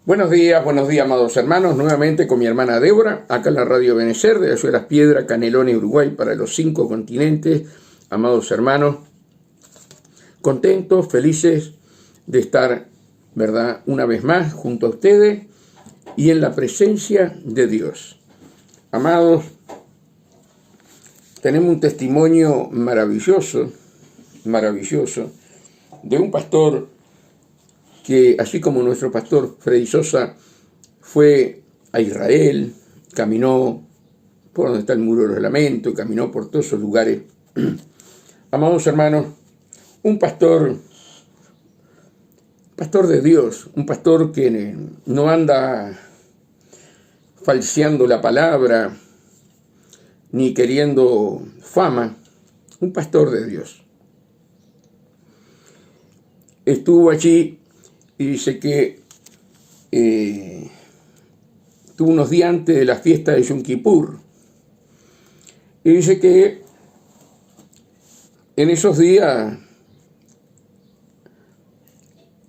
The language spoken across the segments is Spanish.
Buenos días, amados hermanos, nuevamente con mi hermana Débora, acá en la Radio Benecer, de las Las Piedras, Canelones, Uruguay, para los 5 continentes, amados hermanos, contentos, felices de estar, ¿verdad?, una vez más junto a ustedes y en la presencia de Dios. Amados, tenemos un testimonio maravilloso, de un pastor que, así como nuestro pastor Freddy Sosa fue a Israel, caminó por donde está el Muro de los Lamentos, caminó por todos esos lugares. Amados hermanos, un pastor de Dios, un pastor que no anda falseando la palabra, ni queriendo fama, un pastor de Dios. Estuvo allí y dice que estuvo unos días antes de la fiesta de Yom Kippur. Y dice que en esos días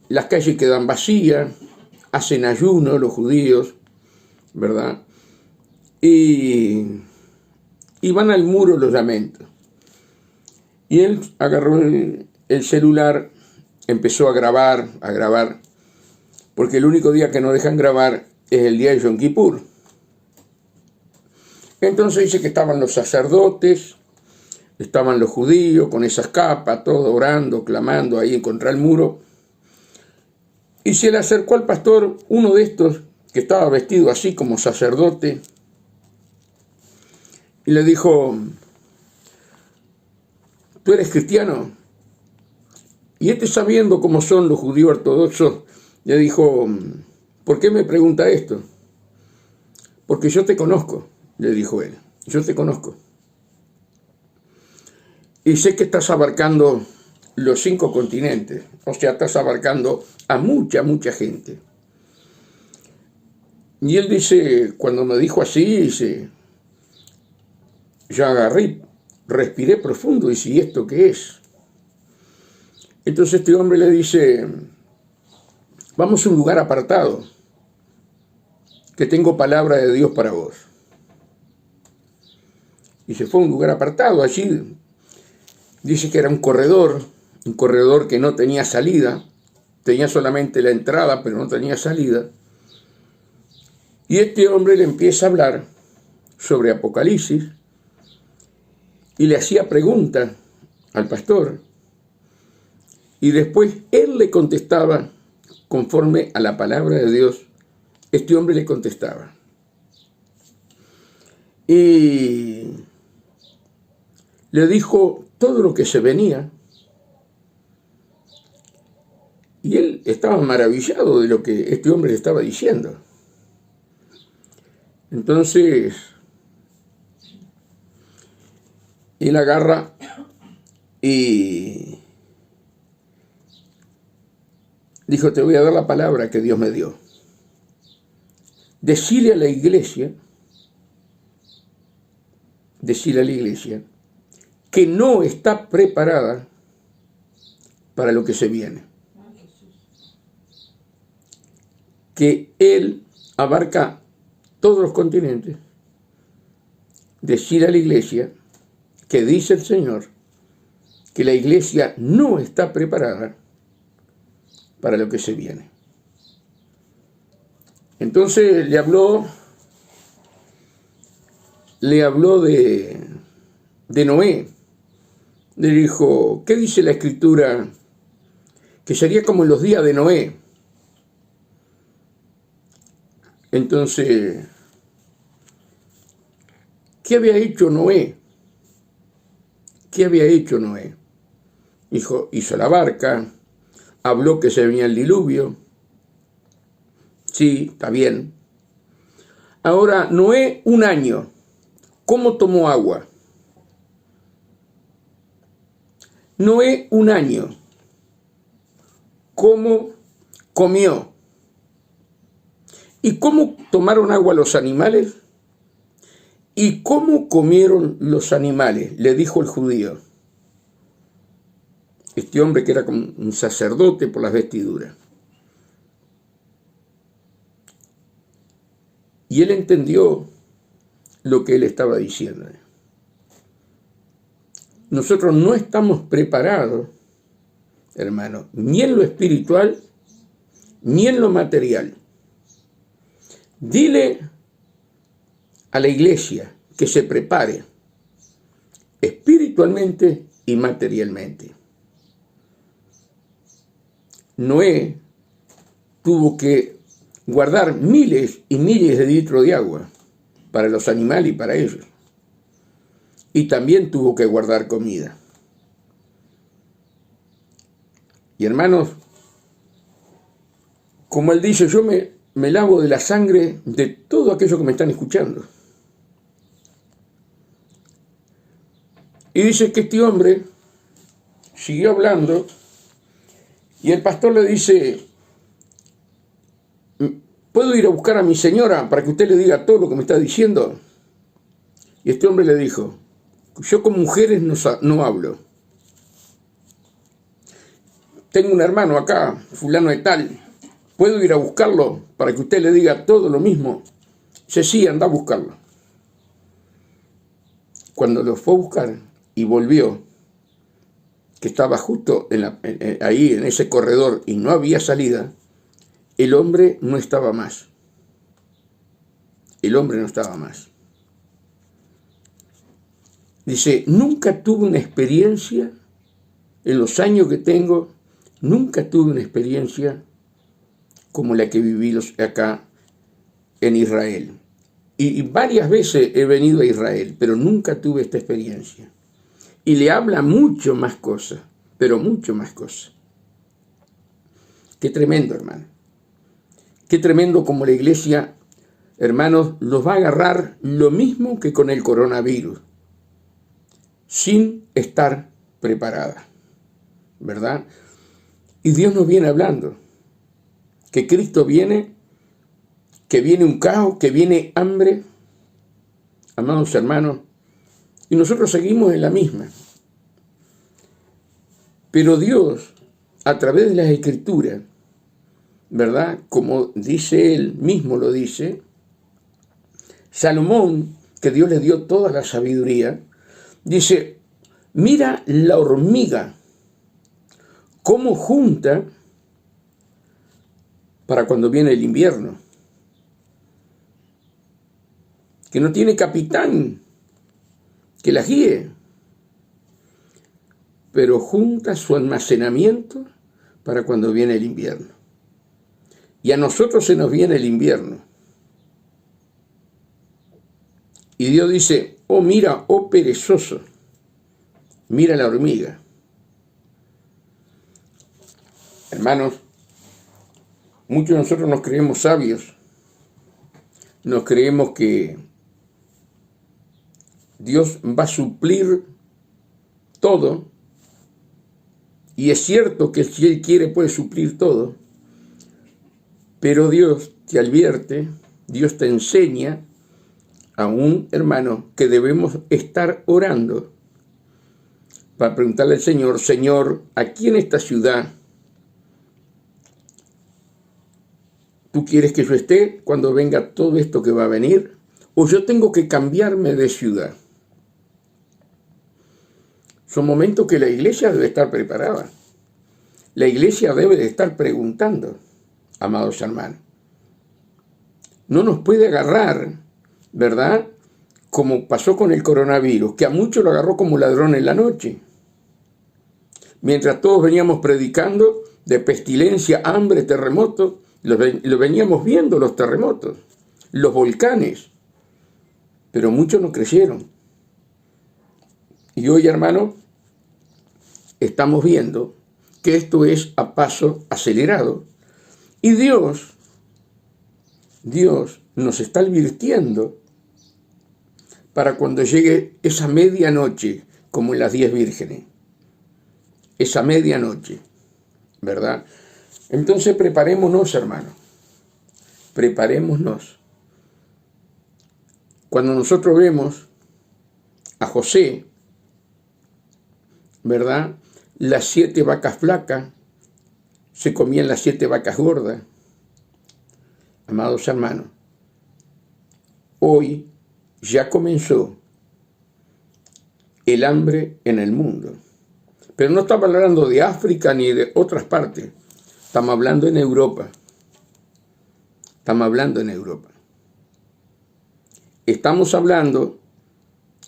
las calles quedan vacías, hacen ayuno los judíos, ¿verdad? Y van al Muro de los Lamentos. Y él agarró el celular, empezó a grabar, porque el único día que no dejan grabar es el día de Yom Kippur. Entonces dice que estaban los sacerdotes, estaban los judíos con esas capas, todos orando, clamando ahí contra el muro. Y se le acercó al pastor uno de estos que estaba vestido así como sacerdote y le dijo: ¿tú eres cristiano? Y este, sabiendo cómo son los judíos ortodoxos, le dijo: ¿por qué me pregunta esto? Porque yo te conozco, le dijo él, yo te conozco. Y sé que estás abarcando los 5 continentes, o sea, estás abarcando a mucha gente. Y él dice, cuando me dijo así, dice, yo agarré, respiré profundo, y dice, ¿y esto qué es? Entonces este hombre le dice: vamos a un lugar apartado, que tengo palabra de Dios para vos. Y se fue a un lugar apartado. Allí dice que era un corredor que no tenía salida, tenía solamente la entrada, pero no tenía salida. Y este hombre le empieza a hablar sobre Apocalipsis y le hacía preguntas al pastor. Y después él le contestaba conforme a la palabra de Dios. Este hombre le contestaba. Y le dijo todo lo que se venía. Y él estaba maravillado de lo que este hombre le estaba diciendo. Entonces, él agarra y dijo: te voy a dar la palabra que Dios me dio. Decile a la iglesia que no está preparada para lo que se viene. Que Él abarca todos los continentes. Decile a la iglesia que dice el Señor que la iglesia no está preparada para lo que se viene. Entonces le habló de Noé. Le dijo: ¿qué dice la Escritura? Que sería como en los días de Noé. Entonces, ¿qué había hecho Noé? Hizo la barca, habló que se venía el diluvio. Sí, está bien. Ahora, Noé, 1 año, ¿cómo tomó agua? Noé, 1 año, ¿cómo comió? ¿Y cómo tomaron agua los animales? ¿Y cómo comieron los animales? Le dijo el judío. Este hombre que era como un sacerdote por las vestiduras. Y él entendió lo que él estaba diciendo. Nosotros no estamos preparados, hermano, ni en lo espiritual, ni en lo material. Dile a la iglesia que se prepare espiritualmente y materialmente. Noé tuvo que guardar miles y miles de litros de agua para los animales y para ellos. Y también tuvo que guardar comida. Y hermanos, como él dice, yo me lavo de la sangre de todo aquello que me están escuchando. Y dice que este hombre siguió hablando y el pastor le dice, ¿puedo ir a buscar a mi señora para que usted le diga todo lo que me está diciendo? Y este hombre le dijo, yo con mujeres no hablo. Tengo un hermano acá, fulano de tal, ¿puedo ir a buscarlo para que usted le diga todo lo mismo? Dice, sí, anda a buscarlo. Cuando lo fue a buscar y volvió, que estaba justo ahí en ese corredor y no había salida, el hombre no estaba más. El hombre no estaba más. Dice, nunca tuve una experiencia, en los años que tengo, nunca tuve una experiencia como la que viví acá en Israel. Y varias veces he venido a Israel, pero nunca tuve esta experiencia. Y le habla mucho más cosas, pero mucho más cosas. Qué tremendo, hermano. Qué tremendo como la iglesia, hermanos, los va a agarrar lo mismo que con el coronavirus, sin estar preparada, ¿verdad? Y Dios nos viene hablando, que Cristo viene, que viene un caos, que viene hambre, amados hermanos, y nosotros seguimos en la misma. Pero Dios, a través de las Escrituras, ¿verdad? Como dice él mismo lo dice, Salomón, que Dios le dio toda la sabiduría, dice, mira la hormiga, cómo junta para cuando viene el invierno, que no tiene capitán que la guíe, pero junta su almacenamiento para cuando viene el invierno. Y a nosotros se nos viene el invierno. Y Dios dice, oh mira, oh perezoso, mira la hormiga. Hermanos, muchos de nosotros nos creemos sabios, nos creemos que Dios va a suplir todo, y es cierto que si Él quiere puede suplir todo, pero Dios te advierte, Dios te enseña a un hermano que debemos estar orando para preguntarle al Señor, Señor, aquí en esta ciudad, ¿tú quieres que yo esté cuando venga todo esto que va a venir? ¿O yo tengo que cambiarme de ciudad? Son momentos que la iglesia debe estar preparada. La iglesia debe de estar preguntando, amados hermanos. No nos puede agarrar, ¿verdad? Como pasó con el coronavirus, que a muchos lo agarró como ladrón en la noche. Mientras todos veníamos predicando de pestilencia, hambre, terremotos, lo veníamos viendo los terremotos, los volcanes, pero muchos no creyeron. Y hoy, hermano, estamos viendo que esto es a paso acelerado y Dios nos está advirtiendo para cuando llegue esa medianoche, como en las 10 vírgenes, esa medianoche, ¿verdad? Entonces preparémonos, hermano, preparémonos. Cuando nosotros vemos a José, ¿verdad? Las 7 vacas flacas se comían las 7 vacas gordas. Amados hermanos, hoy ya comenzó el hambre en el mundo. Pero no estamos hablando de África ni de otras partes. Estamos hablando en Europa. Estamos hablando en Europa. Estamos hablando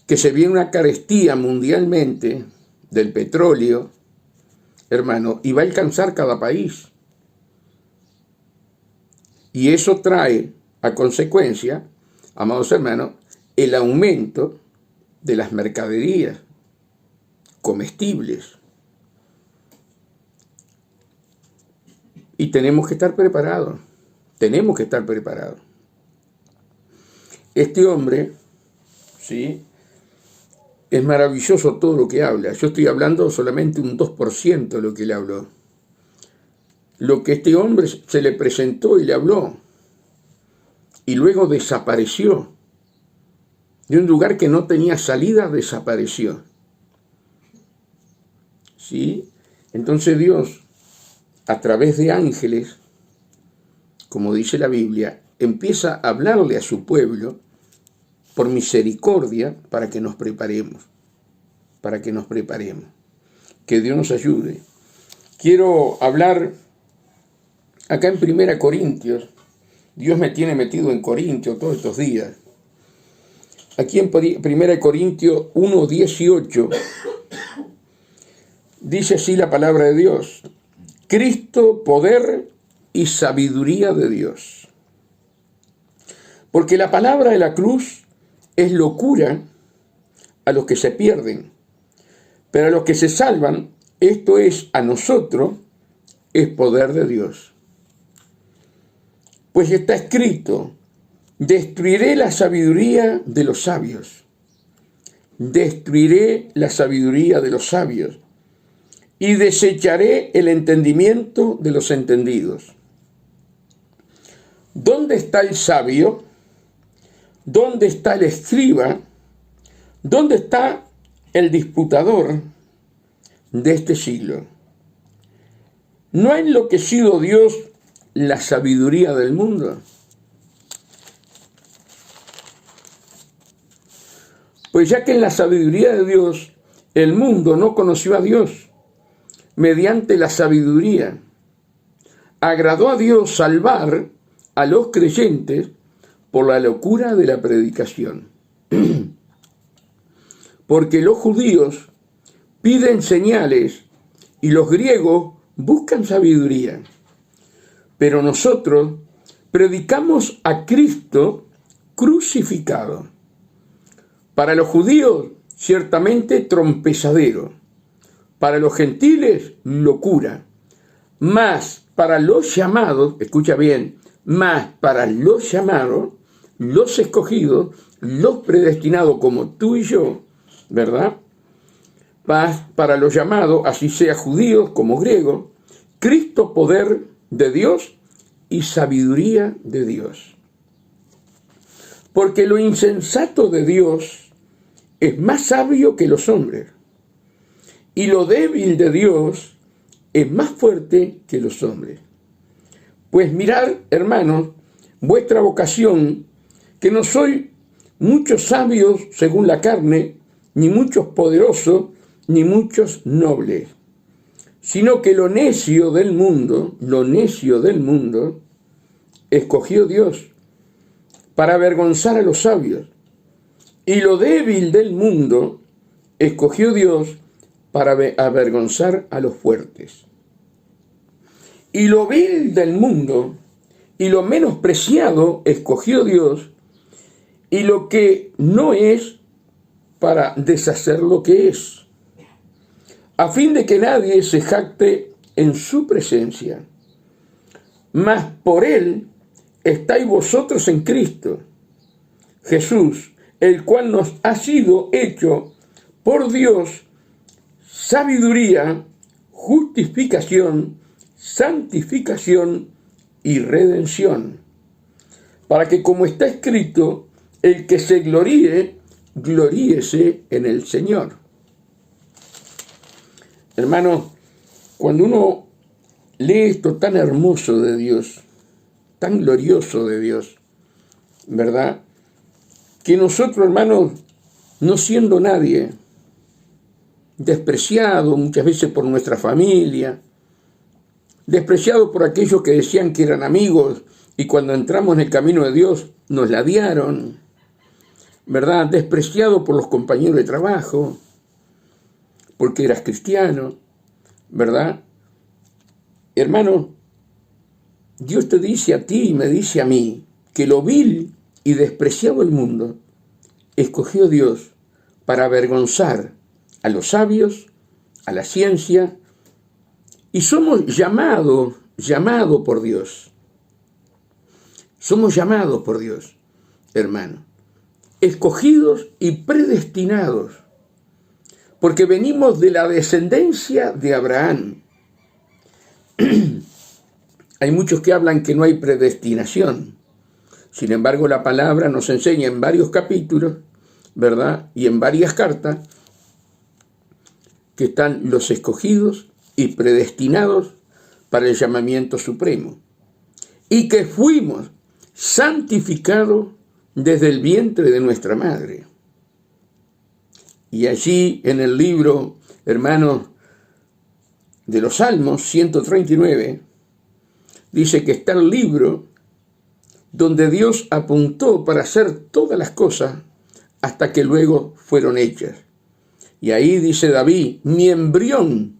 que se viene una carestía mundialmente del petróleo, hermano, y va a alcanzar cada país. Y eso trae a consecuencia, amados hermanos, el aumento de las mercaderías comestibles. Y tenemos que estar preparados. Tenemos que estar preparados. Este hombre, ¿sí?, es maravilloso todo lo que habla. Yo estoy hablando solamente un 2% de lo que él habló. Lo que este hombre se le presentó y le habló. Y luego desapareció. De un lugar que no tenía salida, desapareció. ¿Sí? Entonces Dios, a través de ángeles, como dice la Biblia, empieza a hablarle a su pueblo por misericordia para que nos preparemos. Para que nos preparemos. Que Dios nos ayude. Quiero hablar acá en 1 Corintios. Dios me tiene metido en Corintios todos estos días. Aquí en 1 Corintios 1:18 dice así la palabra de Dios: Cristo, poder y sabiduría de Dios. Porque la palabra de la cruz es locura a los que se pierden, pero a los que se salvan, esto es, a nosotros, es poder de Dios. Pues está escrito: destruiré la sabiduría de los sabios, destruiré la sabiduría de los sabios, y desecharé el entendimiento de los entendidos. ¿Dónde está el sabio? ¿Dónde está el escriba? ¿Dónde está el disputador de este siglo? ¿No ha enloquecido Dios la sabiduría del mundo? Pues ya que en la sabiduría de Dios el mundo no conoció a Dios, mediante la sabiduría, agradó a Dios salvar a los creyentes por la locura de la predicación. Porque los judíos piden señales y los griegos buscan sabiduría. Pero nosotros predicamos a Cristo crucificado. Para los judíos, ciertamente trompezadero. Para los gentiles, locura. Mas para los llamados, escucha bien, mas para los llamados, los escogidos, los predestinados como tú y yo, ¿verdad? Para los llamados, así sea judíos como griegos, Cristo, poder de Dios y sabiduría de Dios. Porque lo insensato de Dios es más sabio que los hombres, y lo débil de Dios es más fuerte que los hombres. Pues mirad, hermanos, vuestra vocación, que no sois muchos sabios según la carne, ni muchos poderosos, ni muchos nobles, sino que lo necio del mundo, escogió Dios para avergonzar a los sabios, y lo débil del mundo escogió Dios para avergonzar a los fuertes. Y lo vil del mundo y lo menospreciado escogió Dios, y lo que no es, para deshacer lo que es, a fin de que nadie se jacte en su presencia. Mas por él estáis vosotros en Cristo Jesús, el cual nos ha sido hecho por Dios sabiduría, justificación, santificación y redención, para que, como está escrito, el que se gloríe, gloríese en el Señor. Hermano, cuando uno lee esto tan hermoso de Dios, tan glorioso de Dios, ¿verdad? que nosotros, hermanos, no siendo nadie, despreciado muchas veces por nuestra familia, despreciado por aquellos que decían que eran amigos y cuando entramos en el camino de Dios nos ladearon, ¿verdad? Despreciado por los compañeros de trabajo, porque eras cristiano, ¿verdad? Hermano, Dios te dice a ti y me dice a mí que lo vil y despreciado del mundo escogió Dios para avergonzar a los sabios, a la ciencia, y somos llamados por Dios. Somos llamados por Dios, hermano, escogidos y predestinados, porque venimos de la descendencia de Abraham. Hay muchos que hablan que no hay predestinación. Sin embargo, la palabra nos enseña en varios capítulos, ¿verdad? Y en varias cartas, que están los escogidos y predestinados para el llamamiento supremo. Y que fuimos santificados desde el vientre de nuestra madre. Y allí en el libro, hermanos, de los Salmos 139, dice que está el libro donde Dios apuntó para hacer todas las cosas hasta que luego fueron hechas. Y ahí dice David, mi embrión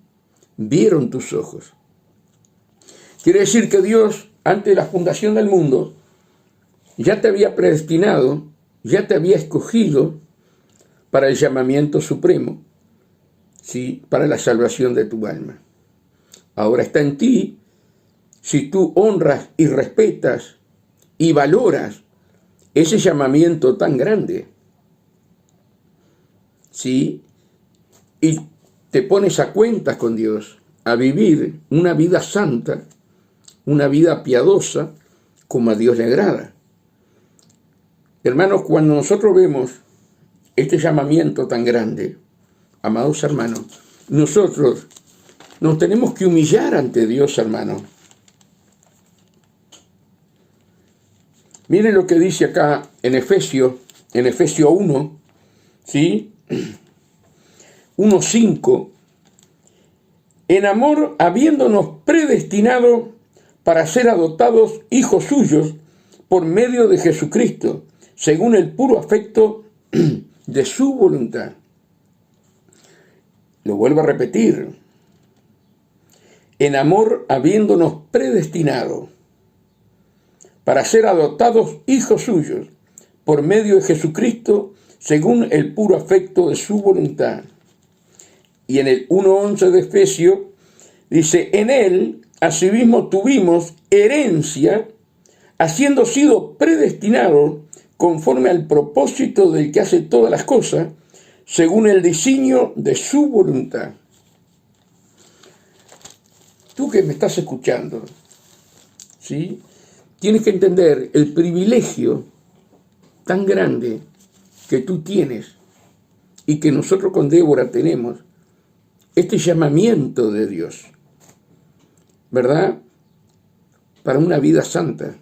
vieron tus ojos. Quiere decir que Dios, antes de la fundación del mundo, ya te había predestinado, ya te había escogido para el llamamiento supremo, ¿sí? Para la salvación de tu alma. Ahora está en ti, si tú honras y respetas y valoras ese llamamiento tan grande, ¿sí? Y te pones a cuentas con Dios, a vivir una vida santa, una vida piadosa, como a Dios le agrada. Hermanos, cuando nosotros vemos este llamamiento tan grande, amados hermanos, nosotros nos tenemos que humillar ante Dios, hermano. Miren lo que dice acá en Efesios 1, ¿sí? 1:5. En amor, habiéndonos predestinado para ser adoptados hijos suyos por medio de Jesucristo, según el puro afecto de su voluntad. Lo vuelvo a repetir. En amor, habiéndonos predestinado para ser adoptados hijos suyos por medio de Jesucristo, según el puro afecto de su voluntad. Y en el 1:11 de Efesios dice, en él asimismo tuvimos herencia, habiendo sido predestinados conforme al propósito del que hace todas las cosas, según el designio de su voluntad. Tú que me estás escuchando, ¿sí? Tienes que entender el privilegio tan grande que tú tienes y que nosotros con Débora tenemos, este llamamiento de Dios, ¿verdad? Para una vida santa,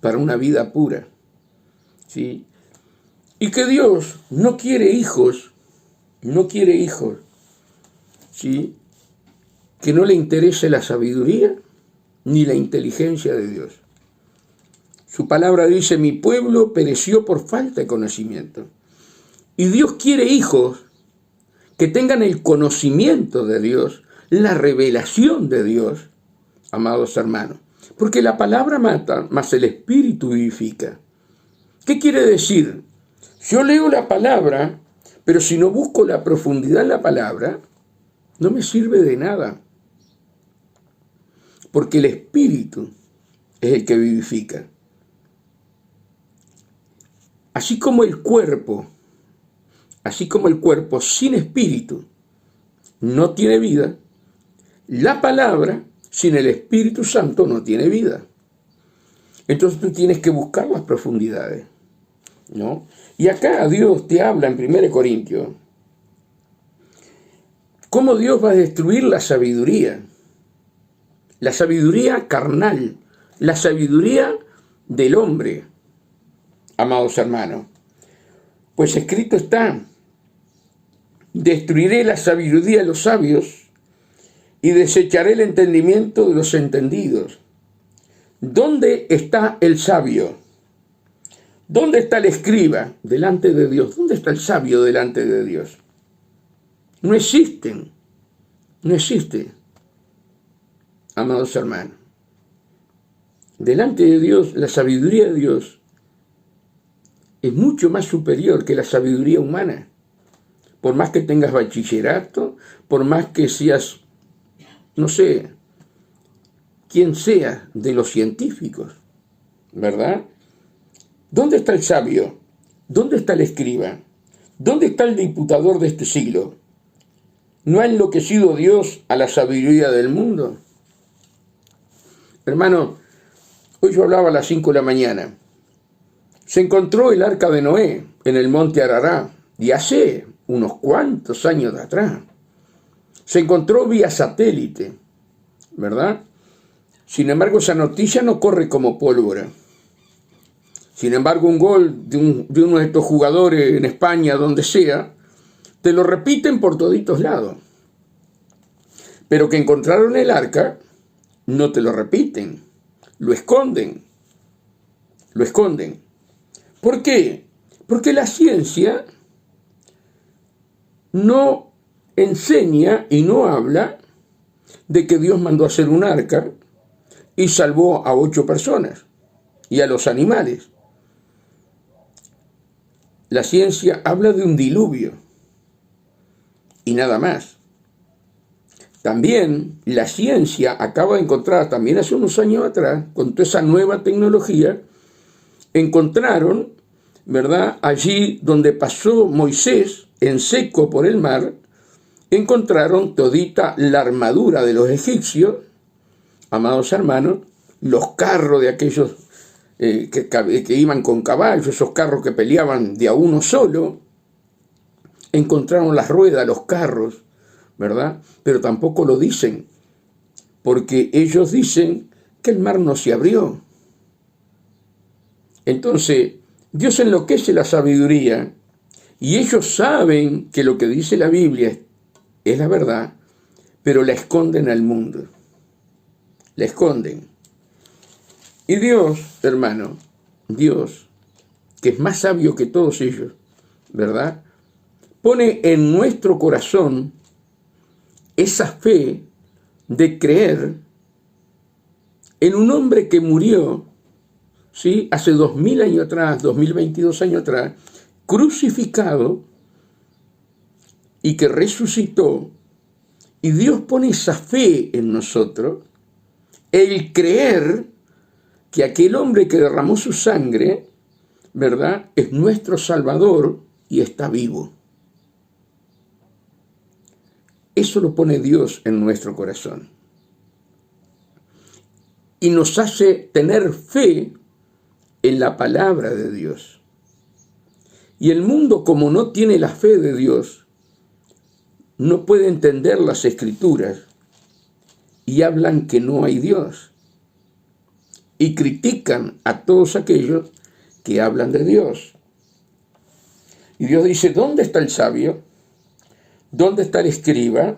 para una vida pura, ¿sí? Y que Dios no quiere hijos, ¿sí? Que no le interese la sabiduría ni la inteligencia de Dios. Su palabra dice, mi pueblo pereció por falta de conocimiento. Y Dios quiere hijos que tengan el conocimiento de Dios, la revelación de Dios, amados hermanos. Porque la palabra mata, mas el Espíritu vivifica. ¿Qué quiere decir? Yo leo la palabra, pero si no busco la profundidad en la palabra, no me sirve de nada. Porque el Espíritu es el que vivifica. Así como el cuerpo sin espíritu no tiene vida, la palabra sin el Espíritu Santo no tiene vida. Entonces tú tienes que buscar las profundidades, ¿no? Y acá Dios te habla en 1 Corintios. ¿Cómo Dios va a destruir la sabiduría? La sabiduría carnal, la sabiduría del hombre, amados hermanos. Pues escrito está: destruiré la sabiduría de los sabios y desecharé el entendimiento de los entendidos. ¿Dónde está el sabio? ¿Dónde está el escriba delante de Dios? ¿Dónde está el sabio delante de Dios? No existen, no existe, amados hermanos. Delante de Dios, la sabiduría de Dios es mucho más superior que la sabiduría humana. Por más que tengas bachillerato, por más que seas, no sé, quien sea de los científicos, ¿verdad? ¿Dónde está el sabio? ¿Dónde está el escriba? ¿Dónde está el diputador de este siglo? ¿No ha enloquecido Dios a la sabiduría del mundo? Hermano, hoy yo hablaba a las 5 de la mañana. Se encontró el arca de Noé en el monte Arará, y hace unos cuantos años de atrás. Se encontró vía satélite, ¿verdad? Sin embargo, esa noticia no corre como pólvora. Sin embargo, un gol de uno de estos jugadores en España, donde sea, te lo repiten por toditos lados. Pero que encontraron el arca, no te lo repiten. Lo esconden. Lo esconden. ¿Por qué? Porque la ciencia no enseña y no habla de que Dios mandó a hacer un arca y salvó a 8 personas y a los animales. La ciencia habla de un diluvio y nada más. También la ciencia acaba de encontrar, también hace unos años atrás, con toda esa nueva tecnología, encontraron, ¿verdad?, allí donde pasó Moisés en seco por el mar, encontraron todita la armadura de los egipcios, amados hermanos, los carros de aquellos que iban con caballos, esos carros que peleaban de a uno solo, encontraron las ruedas, los carros, ¿verdad? Pero tampoco lo dicen, porque ellos dicen que el mar no se abrió. Entonces, Dios enloquece la sabiduría, y ellos saben que lo que dice la Biblia es la verdad, pero la esconden al mundo. La esconden. Y Dios, hermano, Dios, que es más sabio que todos ellos, ¿verdad?, pone en nuestro corazón esa fe de creer en un hombre que murió, ¿sí?, hace 2000 años atrás, 2022 años atrás, crucificado, y que resucitó, y Dios pone esa fe en nosotros, el creer que aquel hombre que derramó su sangre, ¿verdad?, es nuestro Salvador y está vivo. Eso lo pone Dios en nuestro corazón. Y nos hace tener fe en la palabra de Dios. Y el mundo, como no tiene la fe de Dios, no puede entender las Escrituras y hablan que no hay Dios. Y critican a todos aquellos que hablan de Dios. Y Dios dice, ¿dónde está el sabio? ¿Dónde está el escriba?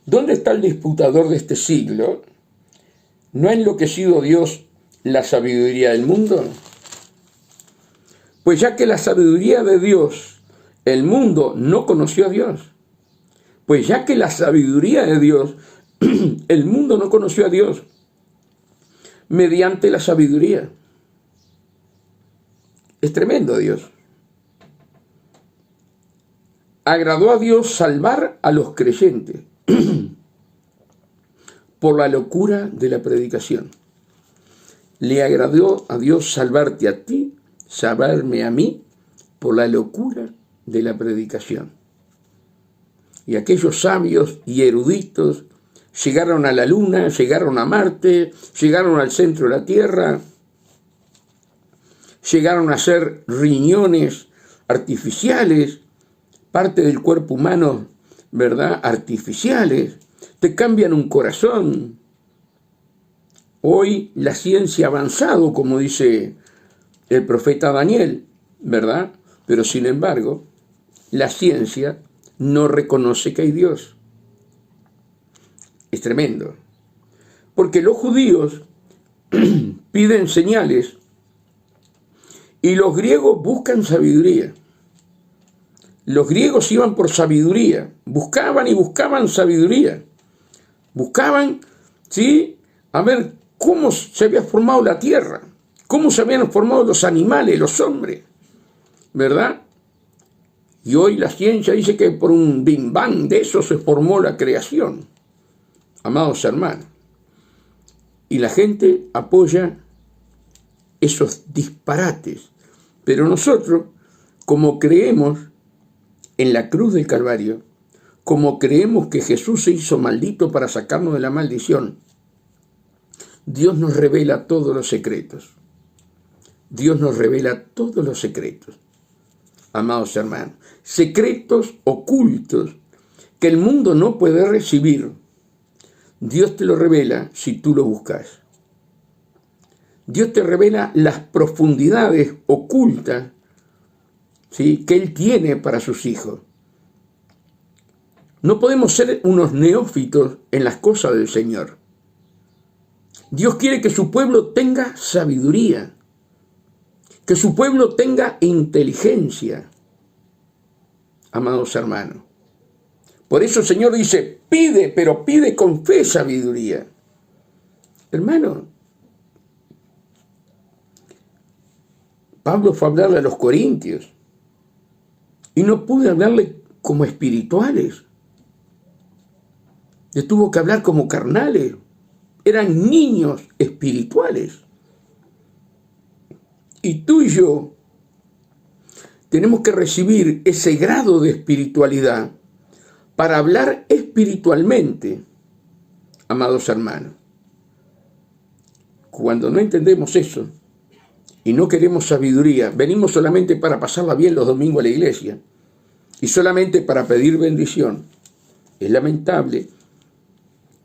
¿Dónde está el disputador de este siglo? ¿No ha enloquecido Dios la sabiduría del mundo? Pues ya que la sabiduría de Dios, el mundo no conoció a Dios. Pues ya que la sabiduría de Dios, el mundo no conoció a Dios mediante la sabiduría. Es tremendo Dios. Agradó a Dios salvar a los creyentes por la locura de la predicación. Le agradó a Dios salvarte a ti, salvarme a mí, por la locura de la predicación. Y aquellos sabios y eruditos llegaron a la luna, llegaron a Marte, llegaron al centro de la Tierra, llegaron a hacer riñones artificiales, parte del cuerpo humano, ¿verdad?, artificiales, te cambian un corazón. Hoy la ciencia ha avanzado, como dice el profeta Daniel, ¿verdad? Pero sin embargo, la ciencia no reconoce que hay Dios. Es tremendo. Porque los judíos piden señales y los griegos buscan sabiduría. Los griegos iban por sabiduría, buscaban y buscaban sabiduría. Buscaban, ¿sí?, a ver cómo se había formado la tierra, cómo se habían formado los animales, los hombres, ¿verdad? Y hoy la ciencia dice que por un Big Bang de eso se formó la creación, amados hermanos. Y la gente apoya esos disparates. Pero nosotros, como creemos en la cruz del Calvario, como creemos que Jesús se hizo maldito para sacarnos de la maldición, Dios nos revela todos los secretos. Dios nos revela todos los secretos, amados hermanos. Secretos ocultos que el mundo no puede recibir. Dios te lo revela si tú lo buscas. Dios te revela las profundidades ocultas, ¿sí?, que Él tiene para sus hijos. No podemos ser unos neófitos en las cosas del Señor. Dios quiere que su pueblo tenga sabiduría, que su pueblo tenga inteligencia, amados hermanos. Por eso el Señor dice, pide, pero pide con fe sabiduría. Hermano, Pablo fue a hablarle a los corintios y no pude hablarle como espirituales. Le tuvo que hablar como carnales. Eran niños espirituales. Y tú y yo tenemos que recibir ese grado de espiritualidad para hablar espiritualmente, amados hermanos. Cuando no entendemos eso y no queremos sabiduría, venimos solamente para pasarla bien los domingos a la iglesia y solamente para pedir bendición. Es lamentable,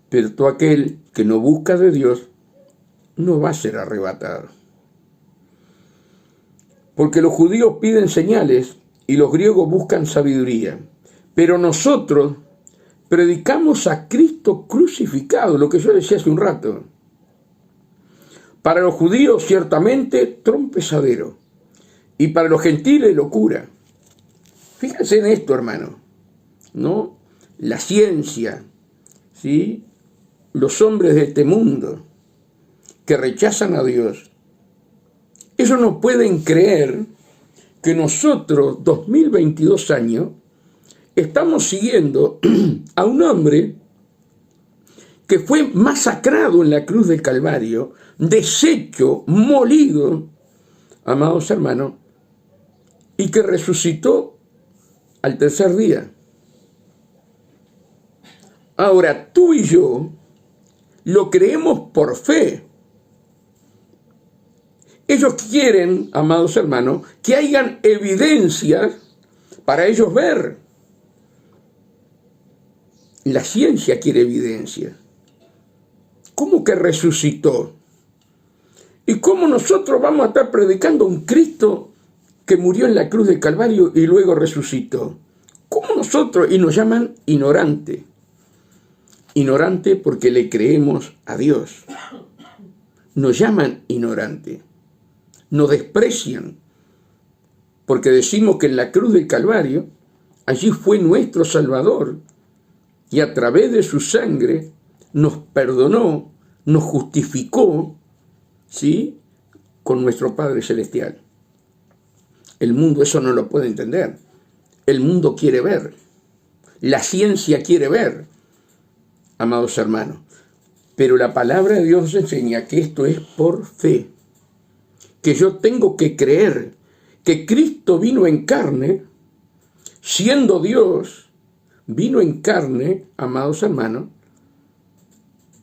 pero todo aquel que no busca de Dios no va a ser arrebatado. Porque los judíos piden señales y los griegos buscan sabiduría. Pero nosotros predicamos a Cristo crucificado, lo que yo decía hace un rato. Para los judíos ciertamente trompezadero y para los gentiles locura. Fíjense en esto, hermano, ¿no? La ciencia, ¿sí?, los hombres de este mundo que rechazan a Dios, ellos no pueden creer que nosotros, 2022 años, estamos siguiendo a un hombre que fue masacrado en la cruz del Calvario, deshecho, molido, amados hermanos, y que resucitó al tercer día. Ahora, tú y yo lo creemos por fe. Ellos quieren, amados hermanos, que hayan evidencias para ellos ver. La ciencia quiere evidencia. ¿Cómo que resucitó? ¿Y cómo nosotros vamos a estar predicando a un Cristo que murió en la cruz del Calvario y luego resucitó? ¿Cómo nosotros? Y nos llaman ignorante. Ignorante porque le creemos a Dios. Nos llaman ignorante. Nos desprecian porque decimos que en la cruz del Calvario allí fue nuestro Salvador y a través de su sangre nos perdonó, nos justificó, ¿sí?, con nuestro Padre Celestial. El mundo eso no lo puede entender. El mundo quiere ver. La ciencia quiere ver, amados hermanos. Pero la palabra de Dios nos enseña que esto es por fe. Que yo tengo que creer que Cristo vino en carne, siendo Dios, vino en carne, amados hermanos,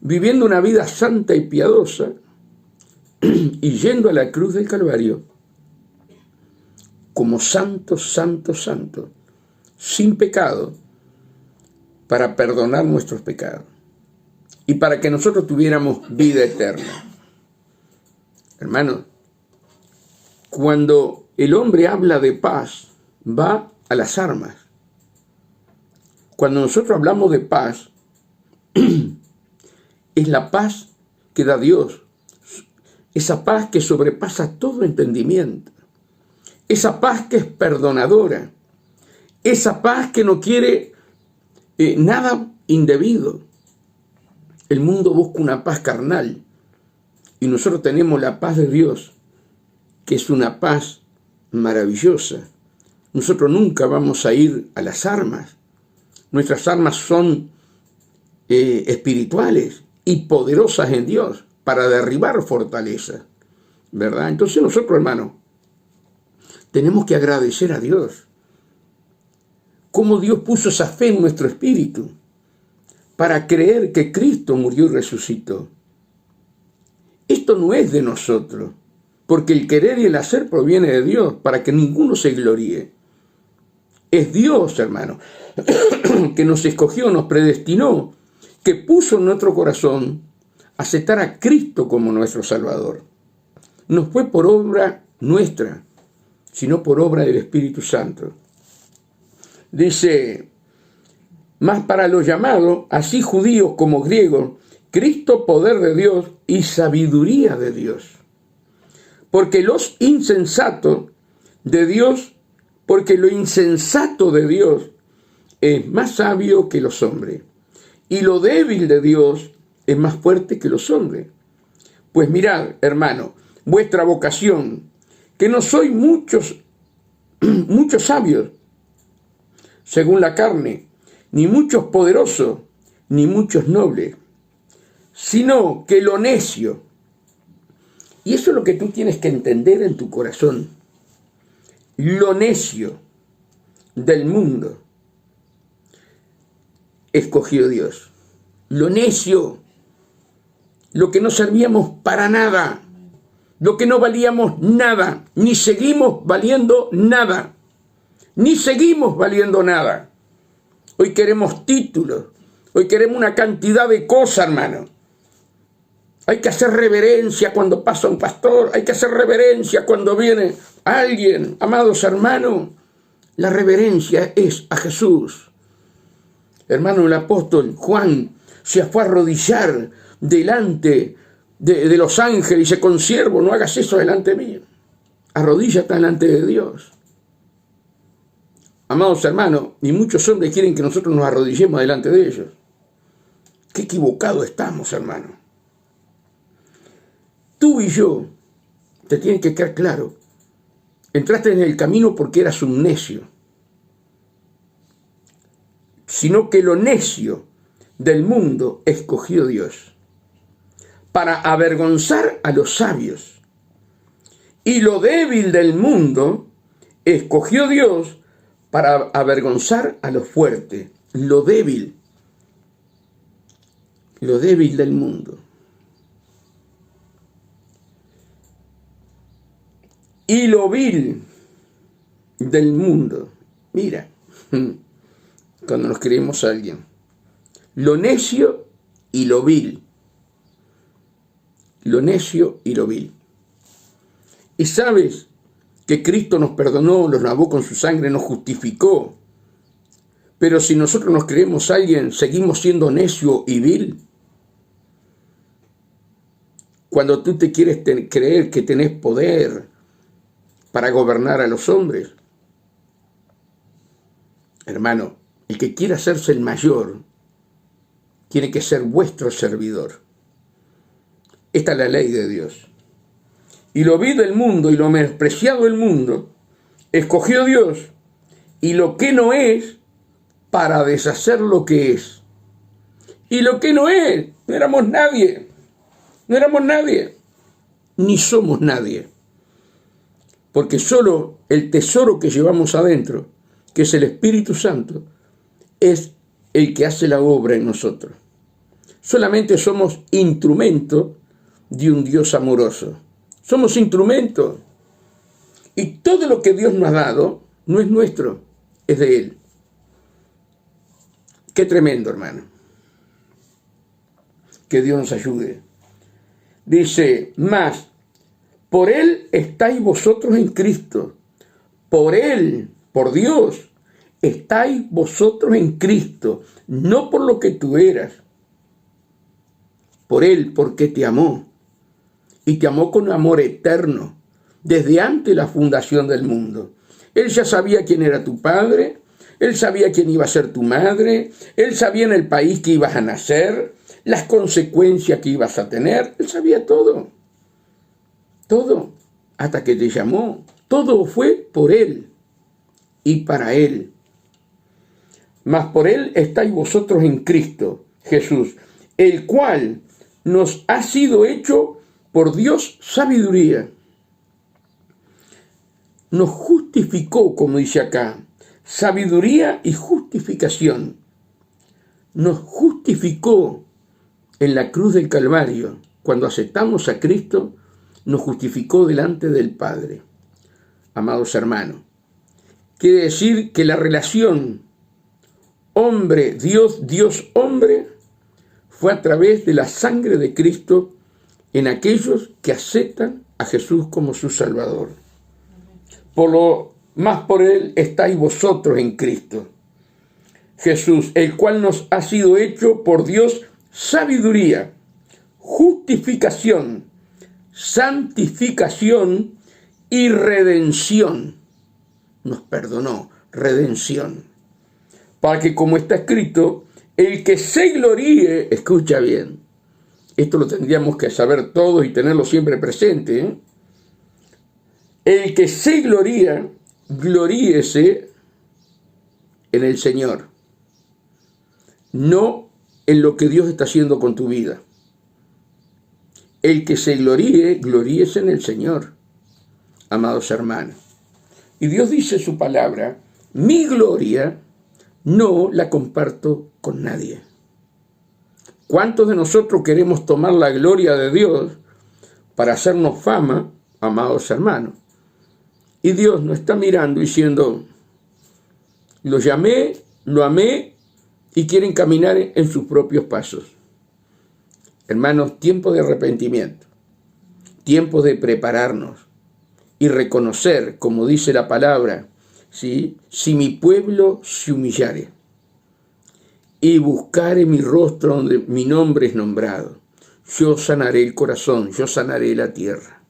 viviendo una vida santa y piadosa y yendo a la cruz del Calvario como santo, santo, santo, sin pecado, para perdonar nuestros pecados y para que nosotros tuviéramos vida eterna. Hermanos, cuando el hombre habla de paz, va a las armas. Cuando nosotros hablamos de paz, es la paz que da Dios. Esa paz que sobrepasa todo entendimiento. Esa paz que es perdonadora. Esa paz que no quiere nada indebido. El mundo busca una paz carnal. Y nosotros tenemos la paz de Dios, que es una paz maravillosa. Nosotros nunca vamos a ir a las armas. Nuestras armas son espirituales y poderosas en Dios para derribar fortalezas, ¿verdad? Entonces nosotros, hermanos, tenemos que agradecer a Dios. Cómo Dios puso esa fe en nuestro espíritu para creer que Cristo murió y resucitó. Esto no es de nosotros, porque el querer y el hacer proviene de Dios, para que ninguno se gloríe. Es Dios, hermano, que nos escogió, nos predestinó, que puso en nuestro corazón aceptar a Cristo como nuestro Salvador. No fue por obra nuestra, sino por obra del Espíritu Santo. Dice, mas para los llamados, así judíos como griegos, Cristo poder de Dios y sabiduría de Dios. Porque los insensatos de Dios, porque lo insensato de Dios es más sabio que los hombres, y lo débil de Dios es más fuerte que los hombres. Pues mirad, hermano, vuestra vocación, que no sois muchos sabios, según la carne, ni muchos poderosos, ni muchos nobles, sino que lo necio. Y eso es lo que tú tienes que entender en tu corazón. Lo necio del mundo escogió Dios. Lo necio, lo que no servíamos para nada, lo que no valíamos nada, ni seguimos valiendo nada, ni seguimos valiendo nada. Hoy queremos títulos, hoy queremos una cantidad de cosas, hermano. Hay que hacer reverencia cuando pasa un pastor, hay que hacer reverencia cuando viene alguien. Amados hermanos, la reverencia es a Jesús. Hermano, el apóstol Juan se fue a arrodillar delante de los ángeles y dice, consiervo, no hagas eso delante mío. Arrodíllate delante de Dios. Amados hermanos, y muchos hombres quieren que nosotros nos arrodillemos delante de ellos. Qué equivocados estamos, hermano. Tú y yo, te tiene que quedar claro, entraste en el camino porque eras un necio, sino que lo necio del mundo escogió Dios para avergonzar a los sabios, y lo débil del mundo escogió Dios para avergonzar a los fuertes. Lo débil del mundo. Y lo vil del mundo. Mira, cuando nos creemos a alguien. Lo necio y lo vil. Lo necio y lo vil. Y sabes que Cristo nos perdonó, nos lavó con su sangre, nos justificó. Pero si nosotros nos creemos a alguien, seguimos siendo necio y vil. Cuando tú te quieres creer que tenés poder para gobernar a los hombres. Hermano, el que quiera hacerse el mayor, tiene que ser vuestro servidor. Esta es la ley de Dios. Y lo vil del mundo y lo menospreciado del mundo, escogió Dios, y lo que no es, para deshacer lo que es. Y lo que no es, no éramos nadie, ni somos nadie. Porque solo el tesoro que llevamos adentro, que es el Espíritu Santo, es el que hace la obra en nosotros. Solamente somos instrumento de un Dios amoroso. Somos instrumentos. Y todo lo que Dios nos ha dado no es nuestro, es de Él. Qué tremendo, hermano. Que Dios nos ayude. Dice, más, por Él estáis vosotros en Cristo. Por Él, Por Dios, estáis vosotros en Cristo, no por lo que tú eras. Por Él, porque te amó. Y te amó con amor eterno, desde antes de la fundación del mundo. Él ya sabía quién era tu padre, Él sabía quién iba a ser tu madre, Él sabía en el país que ibas a nacer, las consecuencias que ibas a tener. Él sabía todo. Todo. Hasta que te llamó. Todo fue por Él y para Él. Mas por Él estáis vosotros en Cristo Jesús, el cual nos ha sido hecho por Dios sabiduría. Nos justificó, como dice acá, sabiduría y justificación. Nos justificó en la cruz del Calvario. Cuando aceptamos a Cristo, nos justificó delante del Padre. Amados hermanos, quiere decir que la relación hombre-Dios, Dios-hombre, fue a través de la sangre de Cristo en aquellos que aceptan a Jesús como su Salvador. Por lo más por Él estáis vosotros en Cristo Jesús, el cual nos ha sido hecho por Dios sabiduría, justificación, santificación y redención. Nos perdonó, redención. Para que, como está escrito, el que se gloríe, escucha bien, esto lo tendríamos que saber todos y tenerlo siempre presente, ¿eh? El que se gloría, gloríese en el Señor, no en lo que Dios está haciendo con tu vida. El que se gloríe, gloríese en el Señor, amados hermanos. Y Dios dice en su palabra, mi gloria no la comparto con nadie. ¿Cuántos de nosotros queremos tomar la gloria de Dios para hacernos fama, amados hermanos? Y Dios nos está mirando diciendo, lo llamé, lo amé y quieren caminar en sus propios pasos. Hermanos, tiempo de arrepentimiento, tiempo de prepararnos y reconocer, como dice la palabra, ¿sí? Si mi pueblo se humillare y buscare mi rostro donde mi nombre es nombrado, yo sanaré el corazón, yo sanaré la tierra.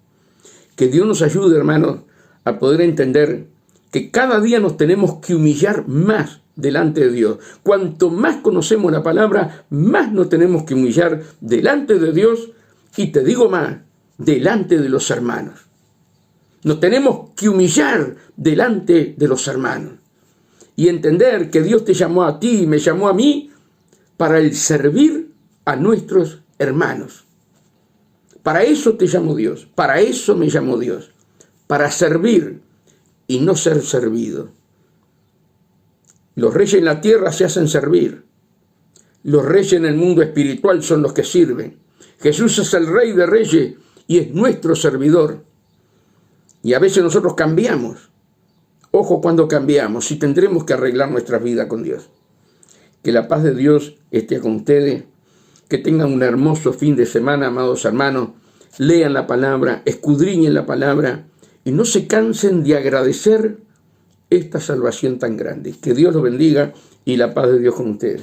Que Dios nos ayude, hermanos, a poder entender que cada día nos tenemos que humillar más delante de Dios. Cuanto más conocemos la palabra, más nos tenemos que humillar delante de Dios y te digo más, delante de los hermanos. Nos tenemos que humillar delante de los hermanos y entender que Dios te llamó a ti y me llamó a mí para el servir a nuestros hermanos. Para eso te llamó Dios, para eso me llamó Dios, para servir y no ser servido. Los reyes en la tierra se hacen servir. Los reyes en el mundo espiritual son los que sirven. Jesús es el Rey de Reyes y es nuestro servidor. Y a veces nosotros cambiamos. Ojo cuando cambiamos, y tendremos que arreglar nuestra vida con Dios. Que la paz de Dios esté con ustedes. Que tengan un hermoso fin de semana, amados hermanos. Lean la palabra, escudriñen la palabra y no se cansen de agradecer esta salvación tan grande. Que Dios los bendiga y la paz de Dios con ustedes.